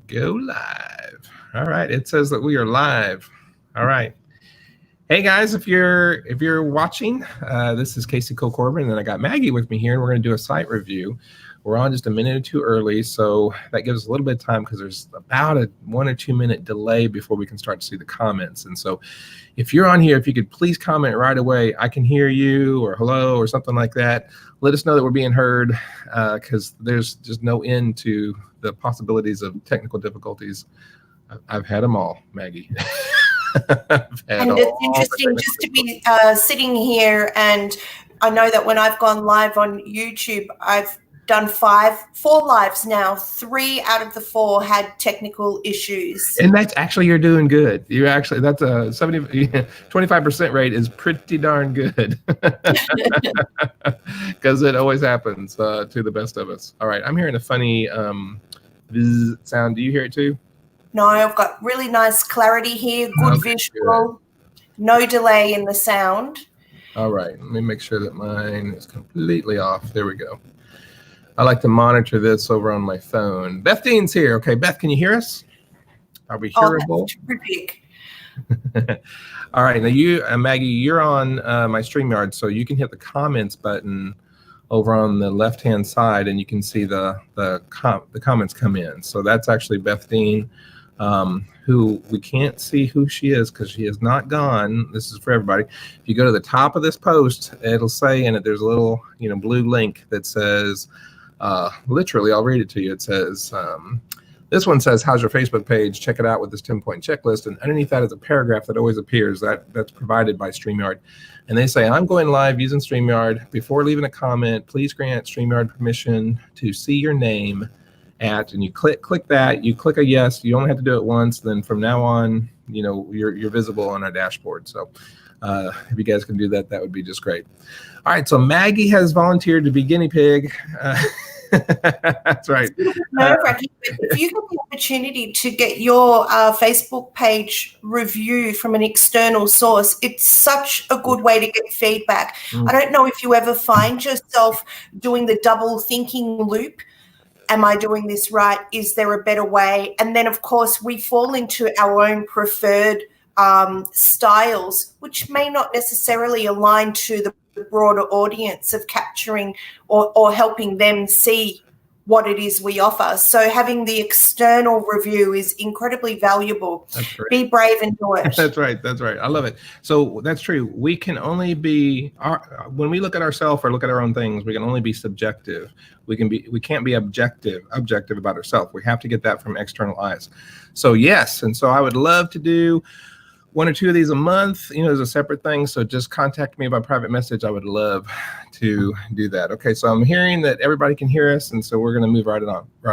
Go live. All right. It says that we are live. All right. Hey guys, if you're watching, this is Casey Cole Corbin, and then I got Maggie with me here, and we're going to do a site review. We're on just a minute or two early, so that gives us a little bit of time because there's about a 1 or 2 minute delay before we can start to see the comments. And so, if you're on here, if you could please comment right away, I can hear you, or hello, or something like that. Let us know that we're being heard, because there's just no end to the possibilities of technical difficulties. I've had them all, Maggie. And it's interesting just to be sitting here, and I know that when I've gone live on YouTube, I've done four lives now. 3 out of the 4 had technical issues. And that's actually, you're doing good. You actually, that's a 25% rate is pretty darn good. Because it always happens to the best of us. All right, I'm hearing a funny sound. Do you hear it too? No, I've got really nice clarity here, good visual, no delay in the sound. All right, let me make sure that mine is completely off. There we go. I like to monitor this over on my phone. Beth Dean's here. Okay, Beth, can you hear us? Are we hearable? Oh, that's terrific. All right, now you, Maggie, you're on my StreamYard, so you can hit the comments button over on the left-hand side, and you can see the comments come in. So that's actually Beth Dean, who we can't see who she is because she is not gone. This is for everybody. If you go to the top of this post, it'll say in it, there's a little blue link that says, literally, I'll read it to you. It says, this one says, how's your Facebook page? Check it out with this 10-point checklist. And underneath that is a paragraph that always appears that's provided by StreamYard. And they say, I'm going live using StreamYard. Before leaving a comment, please grant StreamYard permission to see your name at, and you click that, you click a yes. You only have to do it once. Then from now on, you're visible on our dashboard. So if you guys can do that, that would be just great. All right, so Maggie has volunteered to be guinea pig. That's right. If you get the opportunity to get your Facebook page reviewed from an external source, it's such a good way to get feedback. I don't know if you ever find yourself doing the double thinking loop. Am I doing this right? Is there a better way? And then, of course, we fall into our own preferred styles, which may not necessarily align to the broader audience of capturing or helping them see what it is we offer. So having the external review is incredibly valuable. That's right. Be brave and do it. That's right. That's right. I love it. So that's true. We can only be when we look at ourselves or look at our own things, we can only be subjective. We can't be objective about ourselves. We have to get that from external eyes. So yes, and so I would love to do 1 or 2 of these a month, as a separate thing. So just contact me by private message. I would love to do that. Okay, so I'm hearing that everybody can hear us, and so we're going to move right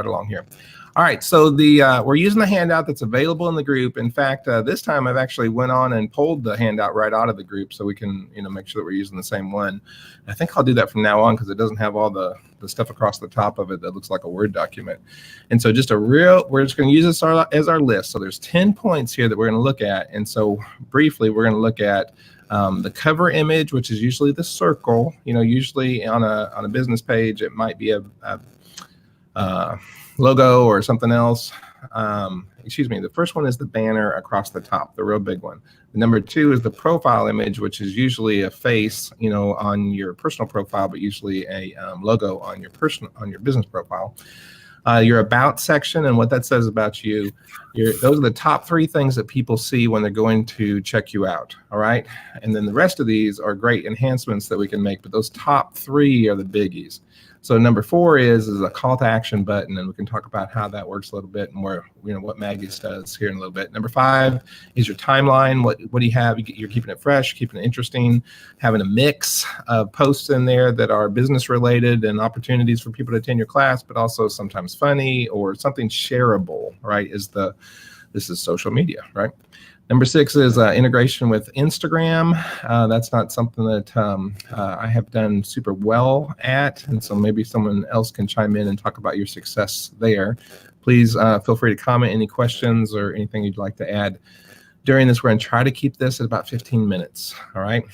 along here. All right, so we're using the handout that's available in the group. In fact, this time I've actually went on and pulled the handout right out of the group so we can make sure that we're using the same one. I think I'll do that from now on because it doesn't have all the stuff across the top of it that looks like a Word document. And so we're just going to use this as our list. So there's 10 points here that we're going to look at. And so briefly, we're going to look at the cover image, which is usually the circle. Usually on a business page, it might be a logo or something else. The first one is the banner across the top, the real big one. The number 2 is the profile image, which is usually a face, on your personal profile, but usually a logo on your business profile. Your about section and what that says about you. Those are the top 3 things that people see when they're going to check you out. All right. And then the rest of these are great enhancements that we can make, but those top 3 are the biggies. So number 4 is a call to action button, and we can talk about how that works a little bit and where what Maggie's does here in a little bit. Number 5 is your timeline. What do you have? You're keeping it fresh, keeping it interesting, having a mix of posts in there that are business related and opportunities for people to attend your class, but also sometimes funny or something shareable. Right? This is social media, right? Number 6 is integration with Instagram. That's not something that I have done super well at, and so maybe someone else can chime in and talk about your success there. Please feel free to comment any questions or anything you'd like to add. During this, we're going to try to keep this at about 15 minutes, all right?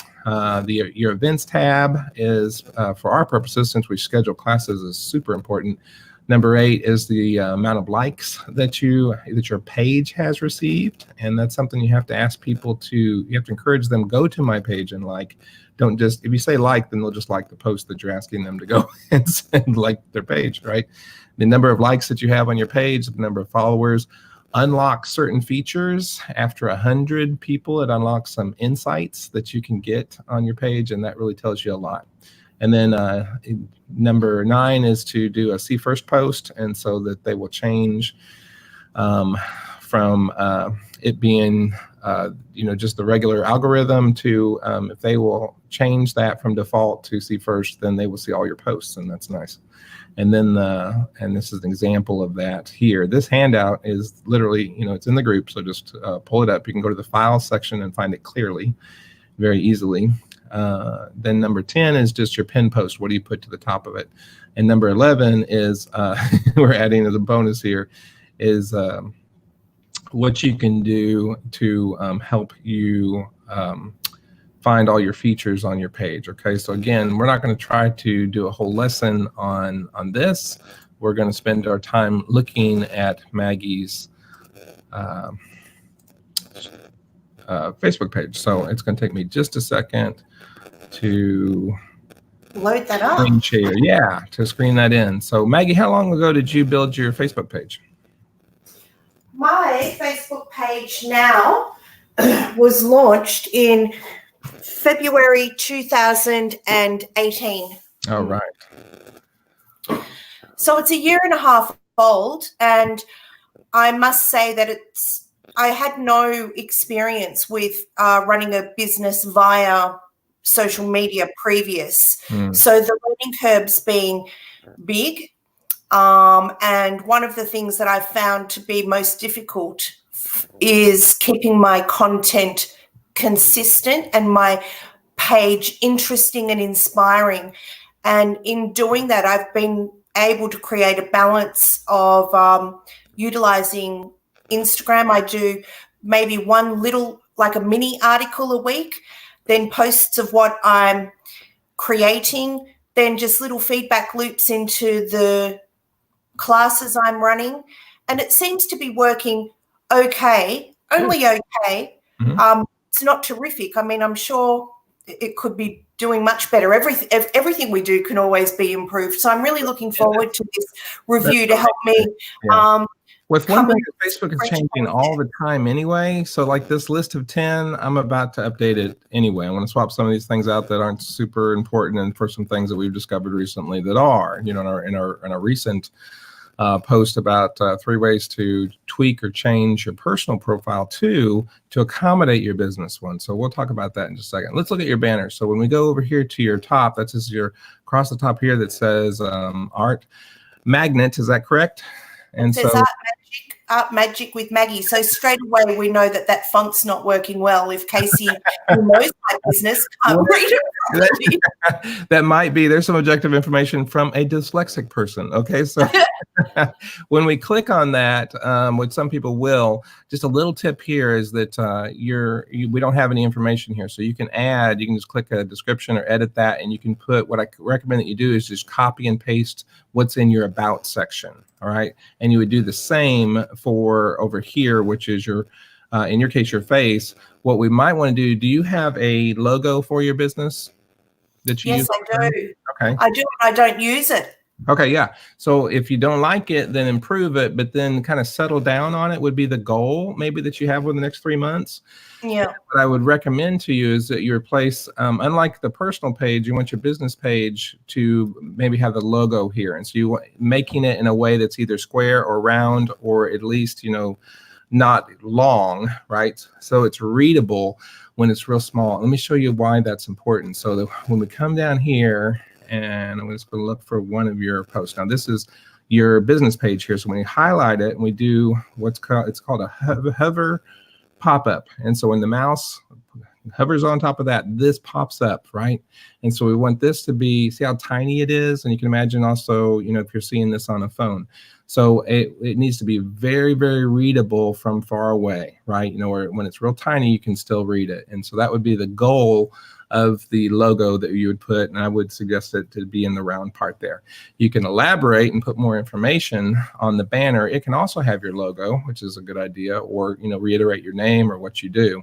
Your events tab is, for our purposes, since we schedule classes, is super important. Number 8 is the amount of likes that your page has received, and that's something you have to ask people to. You have to encourage them, go to my page and like. Don't just, if you say like, then they'll just like the post that you're asking them to go and send like their page, right? The number of likes that you have on your page, the number of followers. Unlock certain features. After 100 people, it unlocks some insights that you can get on your page, and that really tells you a lot. And then number 9 is to do a see first post, and so that they will change from it being just the regular algorithm to if they will change that from default to see first, then they will see all your posts, and that's nice. And then and this is an example of that here. This handout is literally, it's in the group, so just pull it up. You can go to the file section and find it clearly, very easily. Then number 10 is just your pin post. What do you put to the top of it? And number 11 is we're adding as a bonus here is what you can do to help you find all your features on your page. Okay, so again, we're not going to try to do a whole lesson on this. We're going to spend our time looking at Maggie's Facebook page. So it's going to take me just a second to load that up. Screen share. Yeah, to screen that in. So Maggie, how long ago did you build your Facebook page? My Facebook page now was launched in February 2018. All right. So it's a year and a half old, and I must say that I had no experience with running a business via social media previous. So the learning curve's been big. And one of the things that I found to be most difficult is keeping my content consistent and my page interesting and inspiring. And in doing that, I've been able to create a balance of utilizing Instagram. I do maybe one little, like a mini article a week, then posts of what I'm creating, then just little feedback loops into the classes I'm running. And it seems to be working okay, only okay. It's not terrific. I mean, I'm sure it could be doing much better. Everything we do can always be improved. So I'm really looking forward to this review to help me. With one thing, Facebook is changing all the time anyway. So like this list of 10, I'm about to update it anyway. I want to swap some of these things out that aren't super important, and for some things that we've discovered recently that are, in our recent post about 3 ways to tweak or change your personal profile to accommodate your business one. So we'll talk about that in just a second. Let's look at your banner. So when we go over here to your top, that's just your across the top here that says art magnet. Is that correct? And it says so art magic with Maggie. So straight away we know that font's not working well. If Casey, who knows my business, can't read it properly. That might be. There's some objective information from a dyslexic person. Okay, so when we click on that, which some people will, just a little tip here is that we don't have any information here, so you can just click a description or edit that, and you can put, what I recommend that you do is just copy and paste what's in your about section. All right, and you would do the same for over here, which is your in your case, your face. What we might want to do you have a logo for your business that you use? Yes, I do. Okay. I do. I don't use it. Okay, yeah. So if you don't like it, then improve it, but then kind of settle down on it would be the goal maybe that you have within the next 3 months. Yeah. What I would recommend to you is that you replace, unlike the personal page, you want your business page to maybe have the logo here. And so you want making it in a way that's either square or round, or at least, not long, right? So it's readable when it's real small. Let me show you why that's important. So that when we come down here, and I'm just going to look for one of your posts. Now this is your business page here. So when you highlight it, and we do it's called a hover pop-up. And so when the mouse hovers on top of that, this pops up, right? And so we want this to be, see how tiny it is? And you can imagine also, if you're seeing this on a phone. So it needs to be very, very readable from far away, right? Or when it's real tiny, you can still read it. And so that would be the goal of the logo that you would put, and I would suggest it to be in the round part there. You can elaborate and put more information on the banner. It can also have your logo, which is a good idea, or reiterate your name or what you do.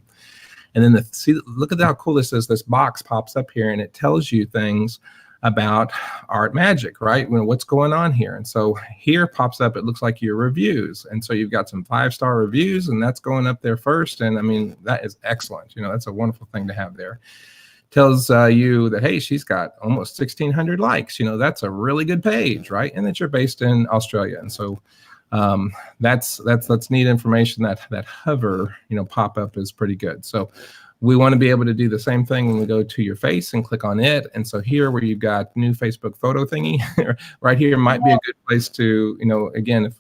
And then look at how cool this is. This box pops up here and it tells you things about Art Magic, right? What's going on here. And so here pops up, it looks like your reviews. And so you've got some 5-star reviews, and that's going up there first. And I mean, that is excellent. That's a wonderful thing to have there. Tells you that, hey, she's got almost 1,600 likes. That's a really good page, right? And that you're based in Australia. And so that's neat information. That hover, pop up is pretty good. So we want to be able to do the same thing when we go to your face and click on it. And so here where you've got new Facebook photo thingy, right here might be a good place to, again, if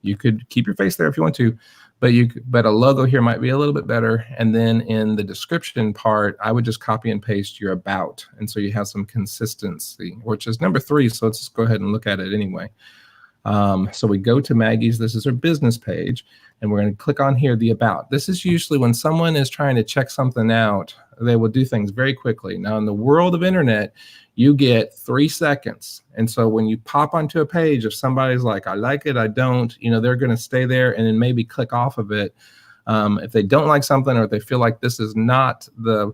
you could keep your face there if you want to, but a logo here might be a little bit better. And then in the description part, I would just copy and paste your about. And so you have some consistency, which is number 3. So let's just go ahead and look at it anyway. So we go to Maggie's, this is her business page, and we're going to click on here, the about. This is usually when someone is trying to check something out, they will do things very quickly. Now in the world of internet, you get 3 seconds. And so when you pop onto a page, if somebody's like, I like it, I don't, they're going to stay there and then maybe click off of it. If they don't like something, or if they feel like this is not the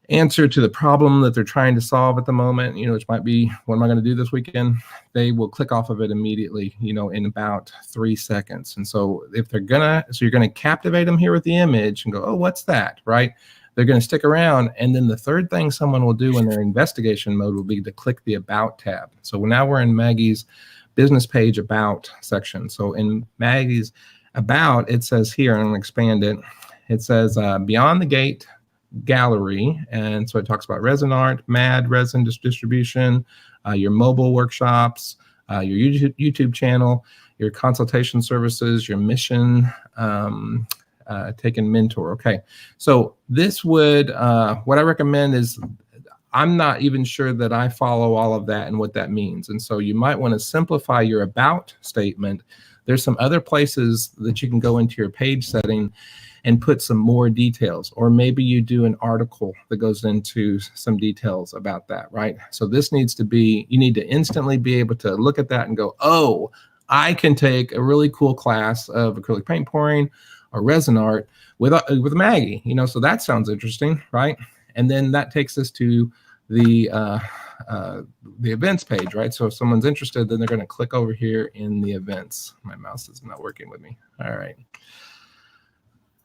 answer to the problem that they're trying to solve at the moment, which might be, what am I going to do this weekend? They will click off of it immediately, in about 3 seconds. And so if you're going to captivate them here with the image and go, oh, what's that, right? They're going to stick around. And then the third thing someone will do in their investigation mode will be to click the About tab. So now we're in Maggie's business page About section. So in Maggie's About, it says here, and I'm going to expand it. It says Beyond the Gate Gallery. And so it talks about resin art, MAD resin distribution, your mobile workshops, your YouTube channel, your consultation services, your mission, take and mentor. Okay. So this would, what I recommend is, I'm not even sure that I follow all of that and what that means. And so you might want to simplify your about statement. There's some other places that you can go into your page setting and put some more details, or maybe you do an article that goes into some details about that, right? So this needs to be, you need to instantly be able to look at that and go, oh, I can take a really cool class of acrylic paint pouring or resin art with Maggie, so that sounds interesting, right? And then that takes us to the events page, right? So if someone's interested, then they're going to click over here in the events. My mouse is not working with me. All right.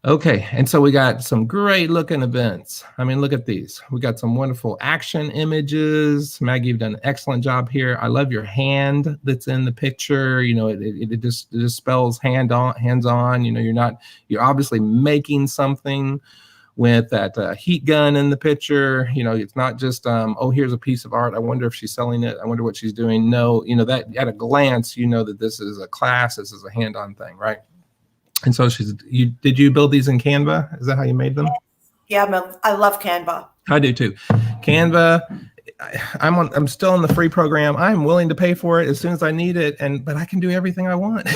Okay, and so we got some great looking events. I mean, look at these. We got some wonderful action images. Maggie, you've done an excellent job here. I love your hand that's in the picture. It just spells hands-on. You're obviously making something with that heat gun in the picture. It's not just, oh, here's a piece of art. I wonder if she's selling it. I wonder what she's doing. No, that at a glance, that this is a class. This is a hand-on thing, right? And so did you build these in Canva? Is that how you made them? Yeah, I love Canva. I do too. Canva, I'm still in the free program. I'm willing to pay for it as soon as I need it, but I can do everything I want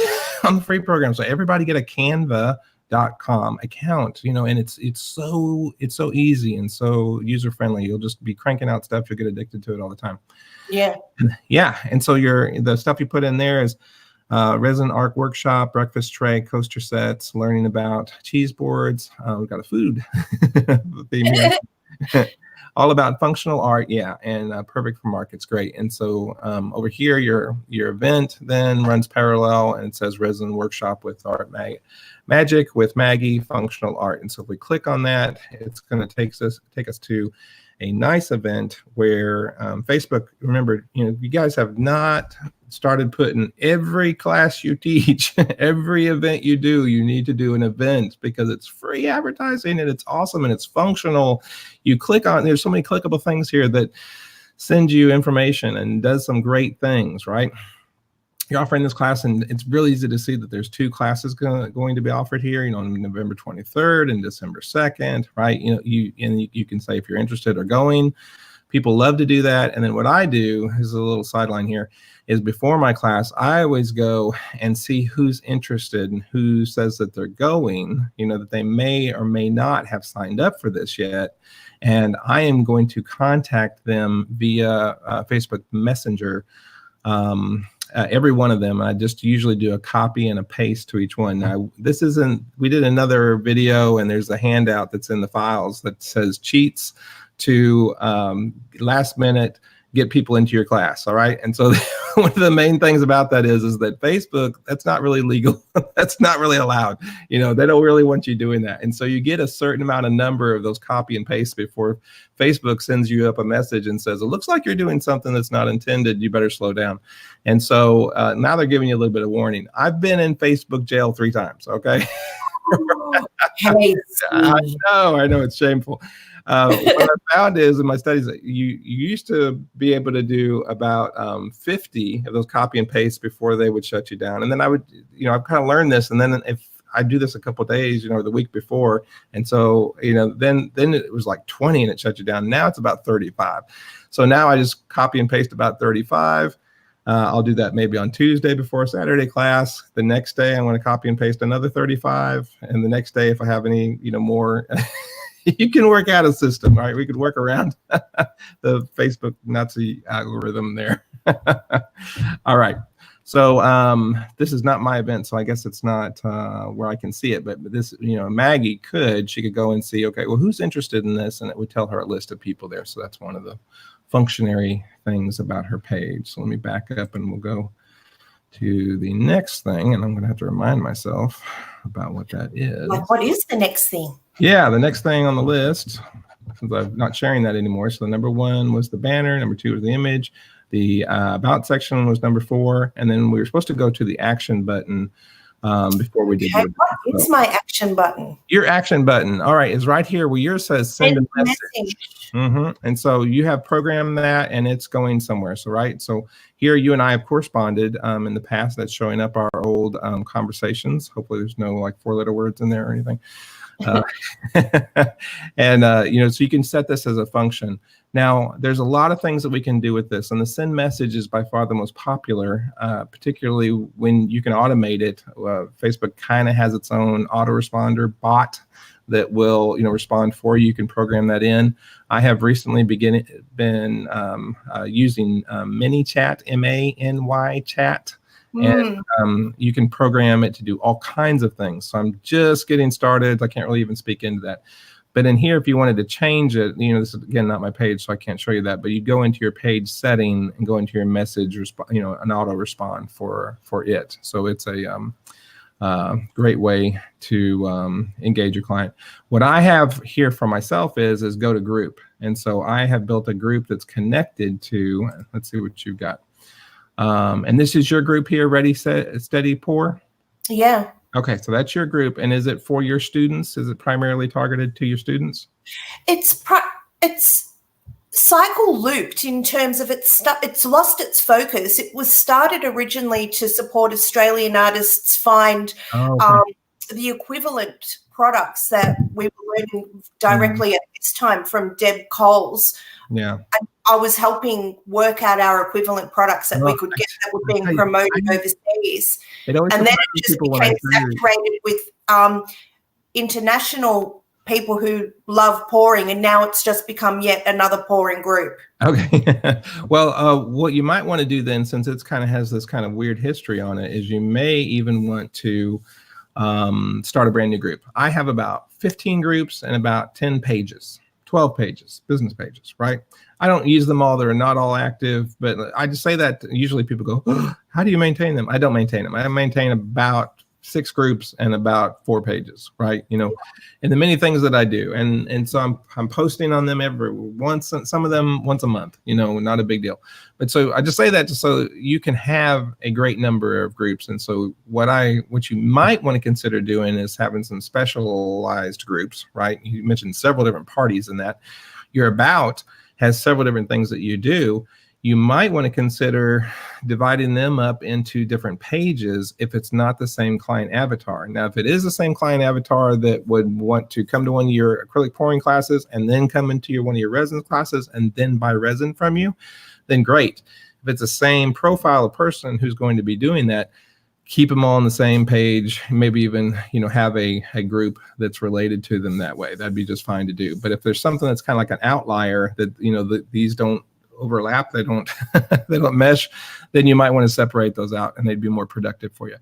on the free program. So everybody get a Canva.com account, and it's so easy and so user friendly. You'll just be cranking out stuff. You'll get addicted to it all the time. Yeah. Yeah. And so the stuff you put in there is resin art workshop, breakfast tray, coaster sets, learning about cheese boards. We've got a food theme here. All about functional art, yeah, and perfect for markets, great. And so over here, your event then runs parallel, and it says resin workshop with Art Magic with Maggie, functional art. And so if we click on that, it's going to take us to a nice event where Facebook, remember, you guys have not started putting every class you teach, every event you do, you need to do an event because it's free advertising and it's awesome and it's functional. You click on, there's so many clickable things here that send you information and does some great things, right? you're offering this class, and it's really easy to see that there's 2 classes going to be offered here, on November 23rd and December 2nd, right? You can say if you're interested or going. People love to do that. And then what I do is a little sideline here is before my class, I always go and see who's interested and who says that they're going, that they may or may not have signed up for this yet. And I am going to contact them via Facebook Messenger, every one of them. I just usually do a copy and a paste to each one. Now, we did another video, and there's a handout that's in the files that says cheats to last minute get people into your class. All right. And so one of the main things about that is that Facebook, that's not really legal. That's not really allowed. They don't really want you doing that. And so you get a certain amount of number of those copy and paste before Facebook sends you up a message and says, it looks like you're doing something that's not intended. You better slow down. And so now they're giving you a little bit of warning. I've been in Facebook jail 3 times. Okay. Hey, I know it's shameful. What I found is in my studies that you used to be able to do about 50 of those copy and paste before they would shut you down. And then I would, I've kind of learned this. And then if I do this a couple of days, the week before. And so, then it was like 20 and it shut you down. Now it's about 35. So now I just copy and paste about 35. I'll do that maybe on Tuesday before a Saturday class. The next day, I'm going to copy and paste another 35. And the next day, if I have any, more, you can work out a system, right? We could work around the Facebook Nazi algorithm there. All right. So this is not my event, so I guess it's not where I can see it. But this, Maggie she could go and see, okay, well, who's interested in this? And it would tell her a list of people there. So that's one of the functionary things about her page. So let me back up and we'll go to the next thing. And I'm going to have to remind myself about what that is. Like, what is the next thing? Yeah, the next thing on the list, since I'm not sharing that anymore. So number 1 was the banner. Number 2 was the image. The about section was number 4. And then we were supposed to go to the action button before we did. Okay, what is my action button? Your action button. All right, is right here where yours says send a message. And so you have programmed that and it's going somewhere. So, right. So here you and I have corresponded in the past. That's showing up our old conversations. Hopefully there's no like 4-letter words in there or anything. And, so you can set this as a function. Now, there's a lot of things that we can do with this, and the send message is by far the most popular, particularly when you can automate it. Facebook kind of has its own autoresponder bot that will, respond for you. You can program that in. I have recently been using ManyChat, M-A-N-Y chat. And you can program it to do all kinds of things. So I'm just getting started. I can't really even speak into that. But in here, if you wanted to change it, this is again not my page, so I can't show you that. But you go into your page setting and go into your message, an auto respond for it. So it's a great way to engage your client. What I have here for myself is go to group, and so I have built a group that's connected to. Let's see what you've got. And this is your group here, Ready, Set, Steady, Pour? Yeah. Okay, so that's your group. And is it for your students? Is it primarily targeted to your students? It's cycle looped in terms of it's lost its focus. It was started originally to support Australian artists find the equivalent products that we were learning directly at this time from Deb Coles. Yeah. And I was helping work out our equivalent products that we could get that were being promoted overseas. And then it just became saturated with international people who love pouring, and now it's just become yet another pouring group. Okay. Well, what you might want to do then, since it's kind of has this kind of weird history on it, is you may even want to start a brand new group. I have about 15 groups and about 10 pages. 12 pages, business pages, right? I don't use them all. They're not all active, but I just say that usually people go, oh, how do you maintain them? I don't maintain them. I maintain about 6 groups and about 4 pages, right? And the many things that I do. And so I'm posting on them some of them once a month, not a big deal. But so I just say that just so you can have a great number of groups. And so what you might want to consider doing is having some specialized groups, right? You mentioned several different parties in that. Your about has several different things that you do. you might want to consider dividing them up into different pages if it's not the same client avatar. Now, if it is the same client avatar that would want to come to one of your acrylic pouring classes and then come into one of your resin classes and then buy resin from you, then great. If it's the same profile of person who's going to be doing that, keep them all on the same page, maybe even, have a group that's related to them that way. That'd be just fine to do. But if there's something that's kind of like an outlier that, these don't overlap, they don't they don't mesh, then you might want to separate those out and they'd be more productive for you.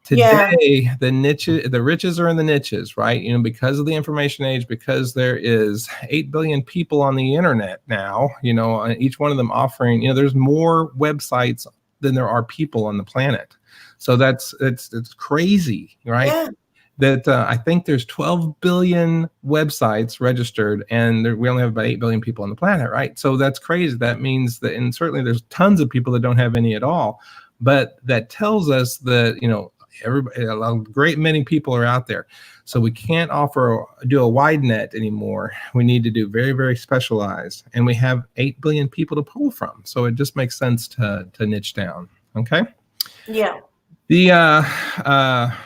Today, the riches are in the niches, right? Because of the information age, because there is 8 billion people on the internet now, each one of them offering, there's more websites than there are people on the planet. So it's crazy, right? Yeah. That I think there's 12 billion websites registered, and we only have about 8 billion people on the planet, right? So that's crazy. That means that, and certainly there's tons of people that don't have any at all, but that tells us that, a great many people are out there. So we can't do a wide net anymore. We need to do very, very specialized, and we have 8 billion people to pull from. So it just makes sense to niche down. Okay. Yeah.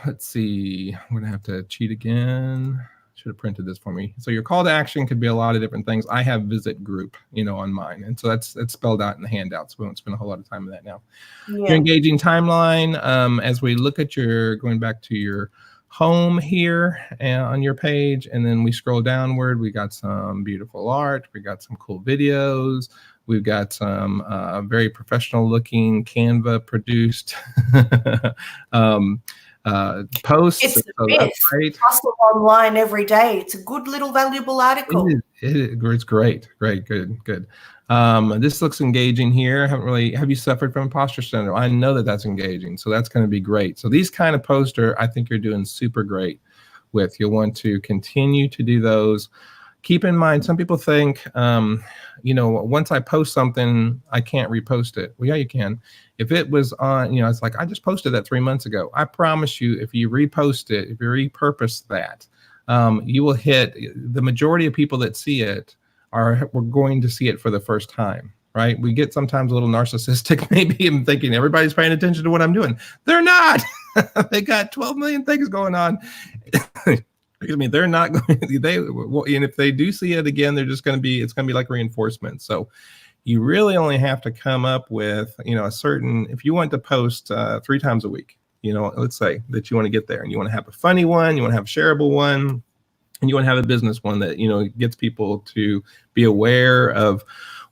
Let's see, I'm gonna have to cheat again. Should have printed this for me. So your call to action could be a lot of different things. I have visit group, on mine. And so that's spelled out in the handouts. We won't spend a whole lot of time on that now. Yeah. Your engaging timeline, as we look at going back to your home here on your page, and then we scroll downward, we got some beautiful art. We got some cool videos. We've got some very professional looking Canva produced posts. It's the best. Hustle online every day. It's a good little valuable article. It's great. Good. This looks engaging here. Have you suffered from imposter syndrome? I know that's engaging. So that's going to be great. So these kind of posts I think you're doing super great with. You'll want to continue to do those. Keep in mind, some people think, once I post something, I can't repost it. Well, yeah, you can. If it was on, it's like, I just posted that 3 months ago. I promise you, if you repost it, if you repurpose that, you will hit the majority of people that see it we're going to see it for the first time, right? We get sometimes a little narcissistic, maybe I'm thinking everybody's paying attention to what I'm doing. They're not. They got 12 million things going on. They're not going to, and if they do see it again, it's going to be like reinforcement. So you really only have to come up with, if you want to post 3 times a week, let's say that you want to get there and you want to have a funny one, you want to have a shareable one, and you want to have a business one that, gets people to be aware of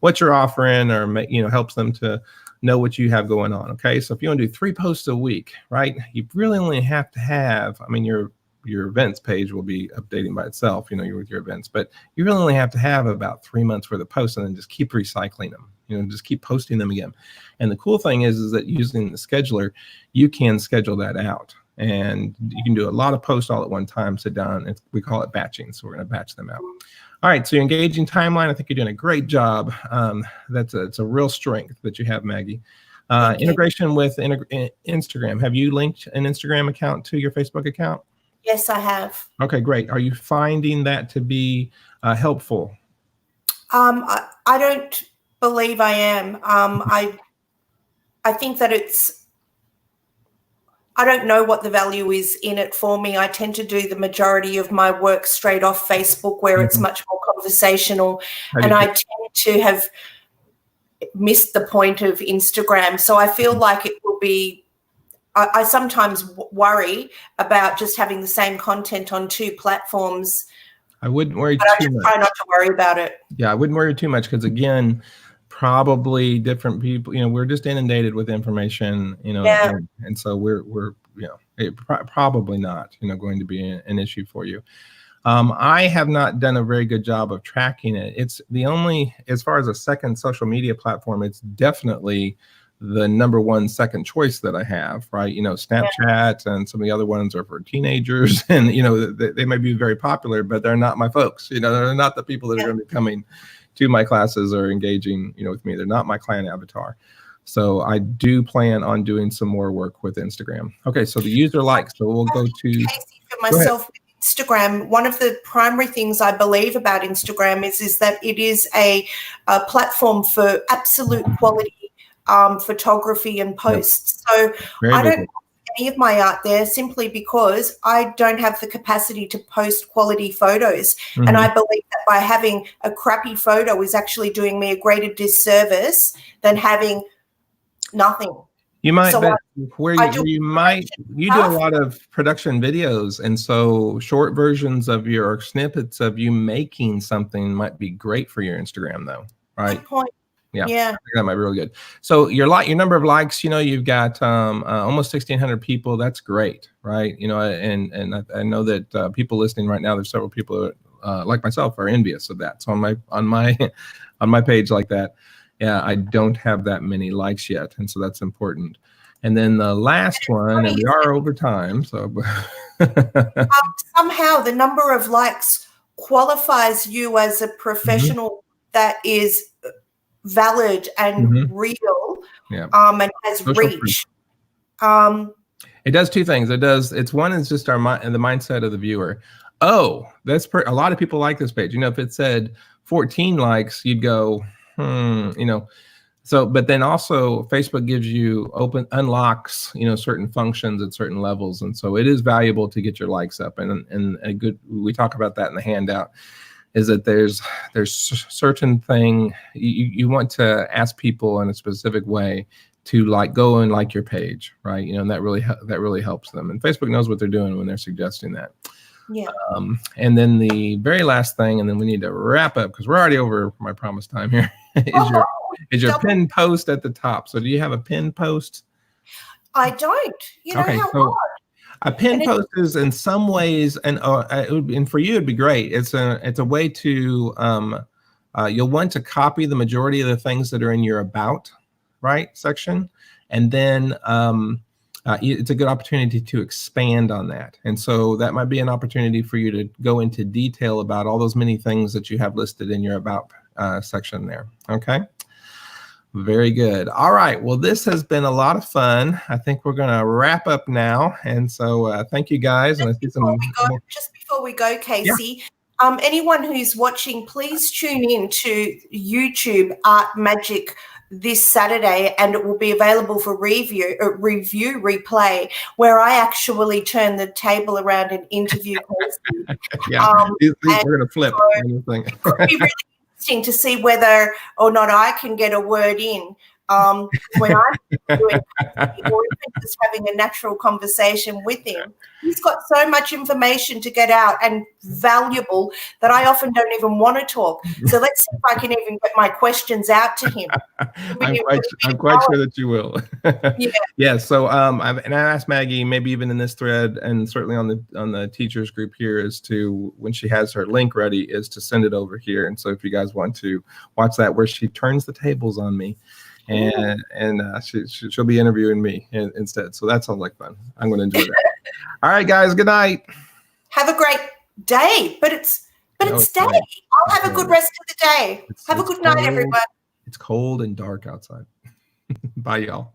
what you're offering or, helps them to know what you have going on. Okay. So if you want to do 3 posts a week, right, you really only have to have, your events page will be updating by itself, with your events, but you really only have to have about 3 months worth of posts and then just keep recycling them, just keep posting them again. And the cool thing is that using the scheduler, you can schedule that out and you can do a lot of posts all at one time, sit down, we call it batching. So we're going to batch them out. All right. So your engaging timeline, I think you're doing a great job. It's a real strength that you have, Maggie. Integration with Instagram. Have you linked an Instagram account to your Facebook account? Yes, I have. Okay, great. Are you finding that to be helpful? I don't believe I am. I think that I don't know what the value is in it for me. I tend to do the majority of my work straight off Facebook, where it's much more conversational, and I tend to have missed the point of Instagram. So I feel like it will be, I sometimes worry about just having the same content on 2 platforms. I wouldn't worry too much. I try not to worry about it. Yeah, I wouldn't worry too much because, again, probably different people, we're just inundated with information, and so we're probably not, going to be an issue for you. I have not done a very good job of tracking it. It's the only, as far as a second social media platform, it's definitely the number 1 second choice that I have, right? Snapchat and some of the other ones are for teenagers, and they may be very popular, but they're not my folks. They're not the people that are going to be coming to my classes or engaging, with me. They're not my client avatar. So I do plan on doing some more work with Instagram. Okay, so the user likes. So we'll go to Casey for myself with Instagram, one of the primary things I believe about Instagram is that it is a platform for absolute quality photography and posts. So Very I don't good. put any of my art there simply because I don't have the capacity to post quality photos. Mm-hmm. And I believe that by having a crappy photo is actually doing me a greater disservice than having nothing. You might, So but you do a stuff. lot of production videos, and so short versions of your snippets of you making something might be great for your Instagram, though, right? Good point. Yeah, Yeah. I think that might be really good. So your number of likes, you've got almost 1,600 people. That's great, right? And I know that people listening right now, there's several people like myself are envious of that. So on my page like that. Yeah, I don't have that many likes yet, and so that's important. And then the last one, and we are over time, so somehow the number of likes qualifies you as a professional that is valid and real, and has Social reach. It does two things. It's one is just the mindset of the viewer. Oh, a lot of people like this page. If it said 14 likes, you'd go, So, but then also Facebook gives you unlocks, certain functions at certain levels. And so it is valuable to get your likes up. And we talk about that in the handout, is that there's certain thing you want to ask people in a specific way to go and like your page, right? And that really helps them. And Facebook knows what they're doing when they're suggesting that. Yeah. And then the very last thing, and then we need to wrap up because we're already over my promised time here, is your pinned post at the top. So do you have a pinned post? I don't. Okay, how so hard? a pinned post is in some ways, and for you it'd be great. It's a way to you'll want to copy the majority of the things that are in your about, right, section, and then it's a good opportunity to expand on that. And so that might be an opportunity for you to go into detail about all those many things that you have listed in your about section there. Okay. Very good. All right. Well, this has been a lot of fun. I think we're going to wrap up now. And so thank you guys. And Just before we go, Casey, anyone who's watching, please tune in to YouTube Art Magic this Saturday, and it will be available for review replay, where I actually turn the table around and interview Casey. We're going to flip. It could be really interesting to see whether or not I can get a word in when I'm doing or even just having a natural conversation with him. He's got so much information to get out and valuable that I often don't even want to talk. So let's see if I can even get my questions out to him. I'm quite sure that you will. Yeah. So I asked Maggie, maybe even in this thread, and certainly on the teachers group here, is to, when she has her link ready, is to send it over here. And so if you guys want to watch that, where she turns the tables on me. And she'll be interviewing me instead. So that sounds like fun. I'm going to enjoy that. All right, guys. Good night. Have a great day. But it's day. I'll have a good rest of the day. Have a good night, everyone. It's cold and dark outside. Bye, y'all.